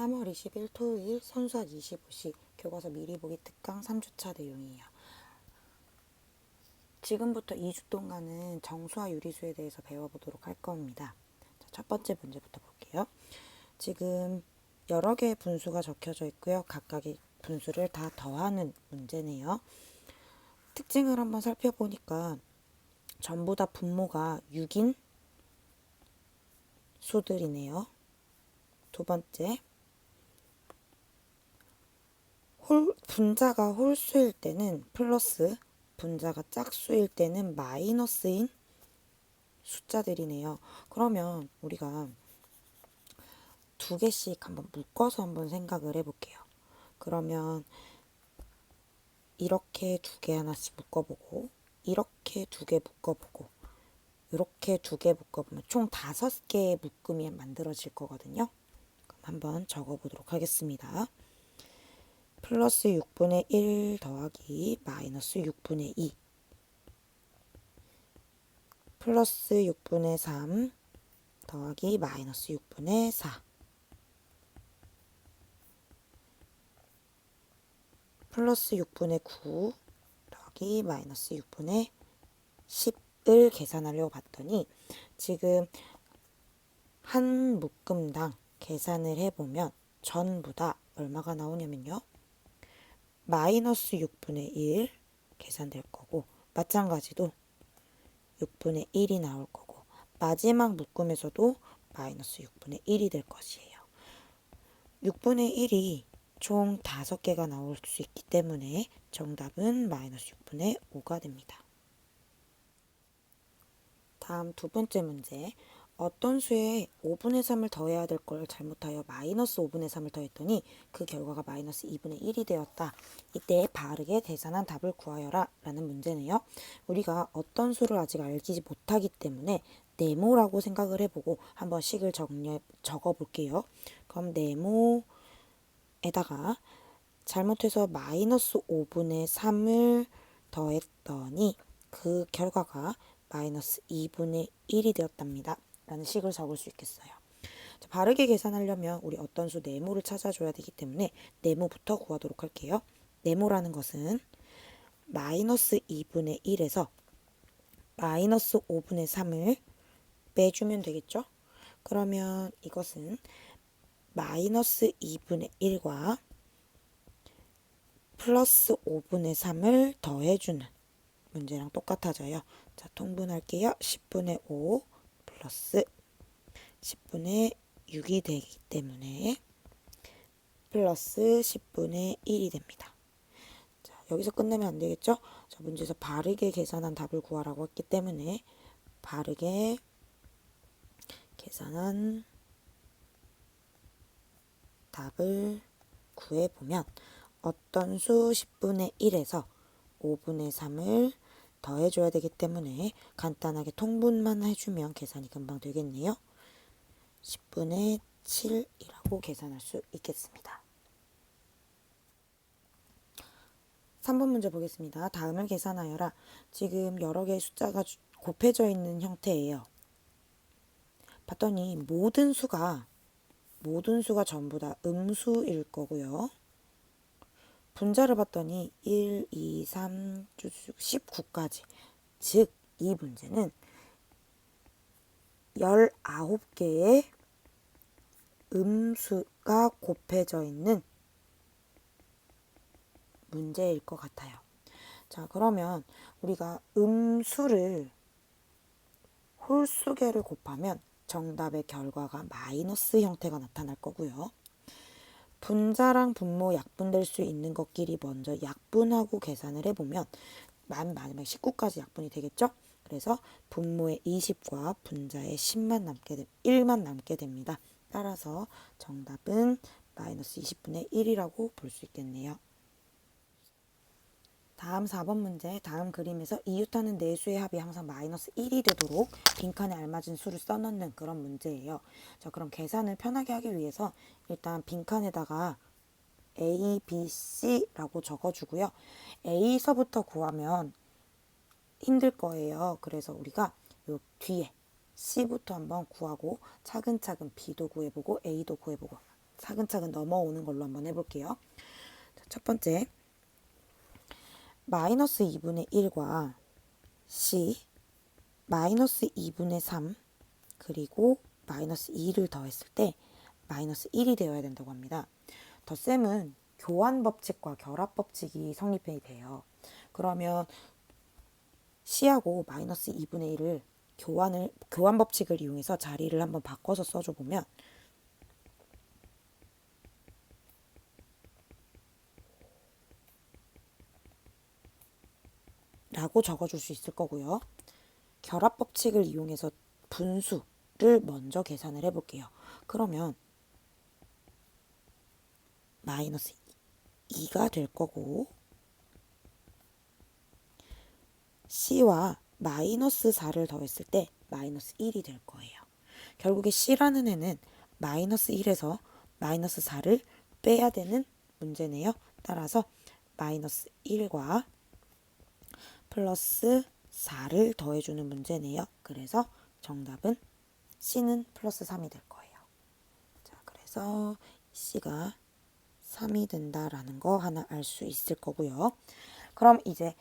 3월 20일 토요일 선수학 25시 교과서 미리 보기 특강 3주차 내용이에요. 지금부터 2주 동안은 정수와 유리수에 대해서 배워보도록 할 겁니다. 자, 첫 번째 문제부터 볼게요. 지금 여러 개의 분수가 적혀져 있고요. 각각의 분수를 다 더하는 문제네요. 특징을 한번 살펴보니까 전부 다 분모가 6인 수들이네요. 두 번째, 분자가 홀수일 때는 플러스, 분자가 짝수일 때는 마이너스인 숫자들이네요. 그러면 우리가 두 개씩 한번 묶어서 한번 생각을 해볼게요. 그러면 이렇게 두 개 하나씩 묶어보고, 이렇게 두 개 묶어보고, 이렇게 두 개 묶어보면 총 5개의 묶음이 만들어질 거거든요. 그럼 한번 적어보도록 하겠습니다. 플러스 6분의 1 더하기 마이너스 6분의 2 플러스 6분의 3 더하기 마이너스 6분의 4 플러스 6분의 9 더하기 마이너스 6분의 10을 계산하려고 봤더니 지금 한 묶음당 계산을 해보면 전부 다 얼마가 나오냐면요. 마이너스 6분의 1 계산될 거고, 마찬가지로 6분의 1이 나올 거고, 마지막 묶음에서도 마이너스 6분의 1이 될 것이에요. 6분의 1이 총 5개가 나올 수 있기 때문에 정답은 마이너스 6분의 5가 됩니다. 다음 두 번째 문제. 어떤 수에 5분의 3을 더해야 될 걸 잘못하여 마이너스 5분의 3을 더했더니 그 결과가 마이너스 2분의 1이 되었다. 이때 바르게 계산한 답을 구하여라 라는 문제네요. 우리가 어떤 수를 아직 알지 못하기 때문에 네모라고 생각을 해보고 한번 식을 적어 볼게요. 그럼 네모에다가 잘못해서 마이너스 5분의 3을 더했더니 그 결과가 마이너스 2분의 1이 되었답니다. 라는 식을 적을 수 있겠어요. 자, 바르게 계산하려면 우리 어떤 수 네모를 찾아줘야 되기 때문에 네모부터 구하도록 할게요. 네모라는 것은 마이너스 2분의 1에서 마이너스 5분의 3을 빼주면 되겠죠? 그러면 이것은 마이너스 2분의 1과 플러스 5분의 3을 더해주는 문제랑 똑같아져요. 자, 통분할게요. 10분의 5 플러스 10분의 6이 되기 때문에 플러스 10분의 1이 됩니다. 자, 여기서 끝내면 안 되겠죠? 자, 문제에서 바르게 계산한 답을 구하라고 했기 때문에 바르게 계산한 답을 구해보면 어떤 수 10분의 1에서 5분의 3을 더해줘야 되기 때문에 간단하게 통분만 해주면 계산이 금방 되겠네요. 10분의 7이라고 계산할 수 있겠습니다. 3번 문제 보겠습니다. 다음을 계산하여라. 지금 여러 개의 숫자가 곱해져 있는 형태예요. 봤더니 모든 수가 전부 다 음수일 거고요. 분자를 봤더니 1, 2, 3, 19까지. 즉, 이 문제는 19개의 음수가 곱해져 있는 문제일 것 같아요. 자, 그러면 우리가 음수를 홀수개를 곱하면 정답의 결과가 마이너스 형태가 나타날 거고요. 분자랑 분모 약분될 수 있는 것끼리 먼저 약분하고 계산을 해보면 마지막에 19까지 약분이 되겠죠? 그래서 분모의 20과 분자의 1만 남게 됩니다. 따라서 정답은 마이너스 20분의 1이라고 볼 수 있겠네요. 다음 4번 문제, 다음 그림에서 이웃하는 네 수의 합이 항상 마이너스 1이 되도록 빈칸에 알맞은 수를 써넣는 그런 문제예요. 자, 그럼 계산을 편하게 하기 위해서 일단 빈칸에다가 A, B, C라고 적어주고요. A서부터 구하면 힘들 거예요. 그래서 우리가 요 뒤에 C부터 한번 구하고 차근차근 B도 구해보고 A도 구해보고 차근차근 넘어오는 걸로 한번 해볼게요. 자, 첫 번째, 마이너스 2분의 1과 C 마이너스 2분의 3 그리고 마이너스 2를 더했을 때 마이너스 1이 되어야 된다고 합니다. 덧셈은 교환 법칙과 결합 법칙이 성립이 돼요. 그러면 C하고 마이너스 2분의 1을 교환 법칙을 이용해서 자리를 한번 바꿔서 써줘 보면 라고 적어줄 수 있을 거고요. 결합 법칙을 이용해서 분수를 먼저 계산을 해볼게요. 그러면 마이너스 2가 될 거고 C와 마이너스 4를 더했을 때 마이너스 1이 될 거예요. 결국에 C라는 애는 마이너스 1에서 마이너스 4를 빼야 되는 문제네요. 따라서 마이너스 1과 플러스 4를 더해주는 문제네요. 그래서 정답은 C는 플러스 3이 될 거예요. 자, 그래서 C가 3이 된다라는 거 하나 알 수 있을 거고요. 그럼 이제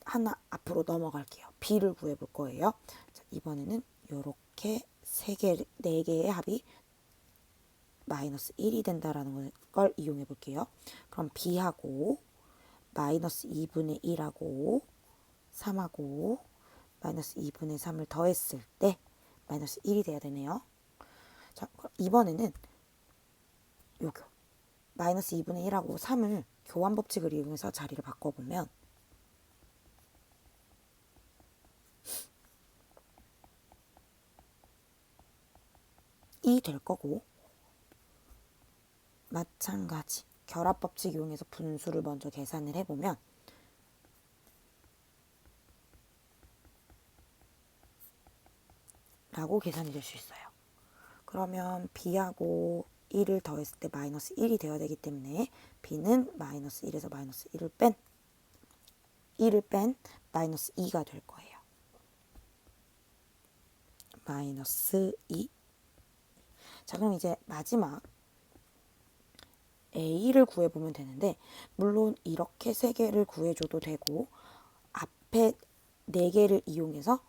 하나 앞으로 넘어갈게요. B를 구해볼 거예요. 자, 이번에는 이렇게 4개의 합이 마이너스 1이 된다라는 걸 이용해 볼게요. 그럼 B하고 마이너스 2분의 1하고 3하고 마이너스 2분의 3을 더했을 때 마이너스 1이 돼야 되네요. 자, 이번에는 요거 마이너스 2분의 1하고 3을 교환 법칙을 이용해서 자리를 바꿔보면 이 될 거고 마찬가지 결합 법칙 이용해서 분수를 먼저 계산을 해보면 라고 계산이 될 수 있어요. 그러면 B하고 1을 더했을 때 마이너스 1이 되어야 되기 때문에 B는 마이너스 1에서 마이너스 1을 뺀 마이너스 2가 될 거예요. 마이너스 2. 자, 그럼 이제 마지막 A를 구해보면 되는데 물론 이렇게 3개를 구해줘도 되고 앞에 4개를 이용해서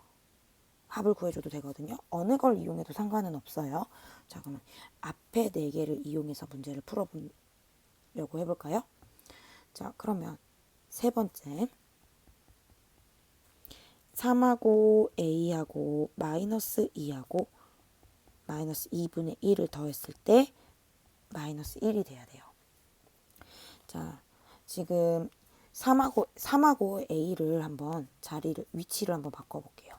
합을 구해줘도 되거든요. 어느 걸 이용해도 상관은 없어요. 자, 그러면 앞에 4개를 이용해서 문제를 풀어보려고 해볼까요? 자, 그러면 세 번째 3하고 A하고 마이너스 2하고 마이너스 2분의 1을 더했을 때 마이너스 1이 돼야 돼요. 자, 지금 3하고 A를 한번 위치를 한번 바꿔볼게요.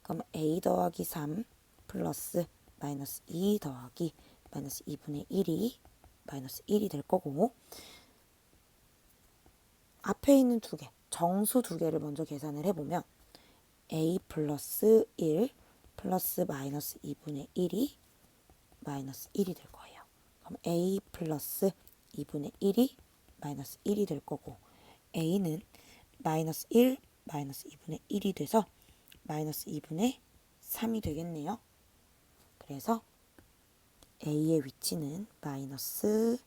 그럼 A 더하기 3 플러스 마이너스 2 더하기 마이너스 2분의 1이 마이너스 1이 될 거고 앞에 있는 2개, 정수 2개를 먼저 계산을 해보면 A 플러스 1 플러스 마이너스 2분의 1이 마이너스 1이 될 거예요. 그럼 A 플러스 2분의 1이 마이너스 1이 될 거고 A는 마이너스 1 마이너스 2분의 1이 돼서 마이너스 2분의 3이 되겠네요. 그래서 A의 위치는 마이너스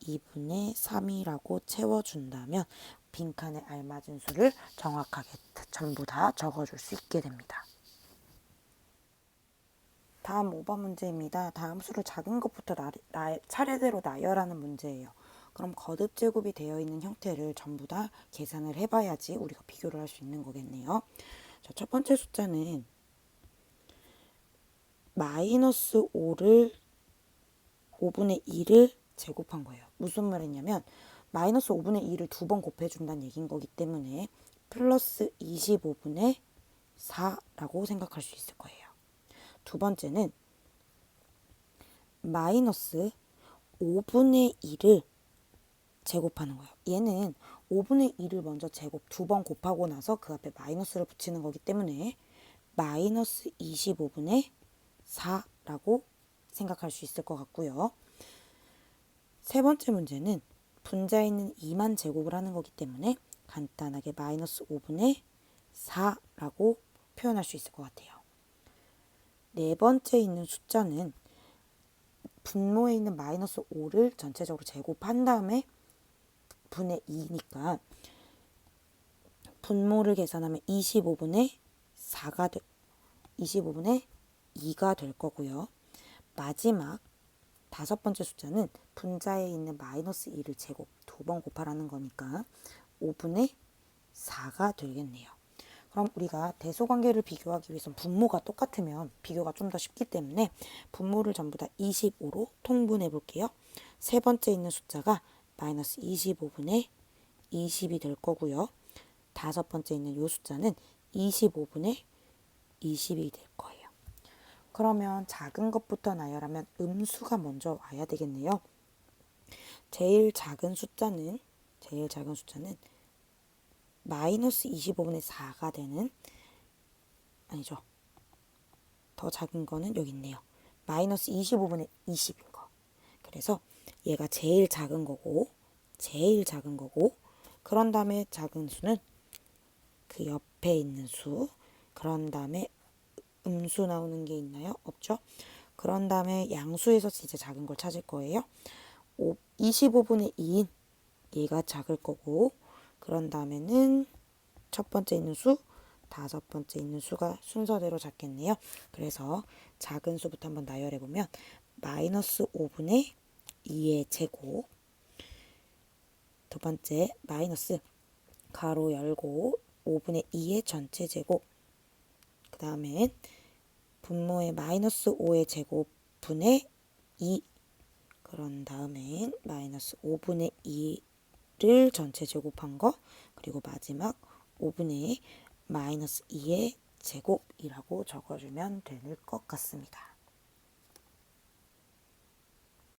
2분의 3이라고 채워준다면 빈칸에 알맞은 수를 정확하게 전부 다 적어줄 수 있게 됩니다. 다음 5번 문제입니다. 다음 수를 작은 것부터 차례대로 나열하는 문제예요. 그럼 거듭 제곱이 되어 있는 형태를 전부 다 계산을 해봐야지 우리가 비교를 할 수 있는 거겠네요. 자, 첫 번째 숫자는 마이너스 5분의 2를 제곱한 거예요. 무슨 말이냐면 마이너스 5분의 2를 2번 곱해준다는 얘기인 거기 때문에 플러스 25분의 4라고 생각할 수 있을 거예요. 두 번째는 마이너스 5분의 2를 제곱하는 거예요. 얘는 5분의 2를 먼저 제곱 2번 곱하고 나서 그 앞에 마이너스를 붙이는 거기 때문에 마이너스 25분의 4라고 생각할 수 있을 것 같고요. 세 번째 문제는 분자에 있는 2만 제곱을 하는 거기 때문에 간단하게 마이너스 5분의 4라고 표현할 수 있을 것 같아요. 네 번째 있는 숫자는 분모에 있는 마이너스 5를 전체적으로 제곱한 다음에 분의 2니까 분모를 계산하면 25분의 2가 될 거고요. 마지막 다섯 번째 숫자는 분자에 있는 마이너스 2를 제곱 두 번 곱하라는 거니까 5분의 4가 되겠네요. 그럼 우리가 대소관계를 비교하기 위해선 분모가 똑같으면 비교가 좀 더 쉽기 때문에 분모를 전부 다 25로 통분해 볼게요. 세 번째 있는 숫자가 마이너스 25분의 20이 될 거고요. 다섯 번째 있는 이 숫자는 25분의 20이 될 거예요. 그러면 작은 것부터 나열하면 음수가 먼저 와야 되겠네요. 제일 작은 숫자는 마이너스 25분의 4가 되는, 아니죠. 더 작은 거는 여기 있네요. 마이너스 25분의 20인 거. 그래서 얘가 제일 작은 거고, 그런 다음에 작은 수는 그 옆에 있는 수, 그런 다음에 음수 나오는 게 있나요? 없죠? 그런 다음에 양수에서 이제 작은 걸 찾을 거예요. 25분의 2인 얘가 작을 거고, 그런 다음에는 첫 번째 있는 수, 다섯 번째 있는 수가 순서대로 작겠네요. 그래서 작은 수부터 한번 나열해 보면 마이너스 5분의 2의 제곱, 두 번째 마이너스 가로 열고 5분의 2의 전체 제곱, 그 다음엔 분모의 마이너스 5의 제곱 분의 2, 그런 다음엔 마이너스 5분의 2를 전체 제곱한 거, 그리고 마지막 5분의 마이너스 2의 제곱이라고 적어주면 될 것 같습니다.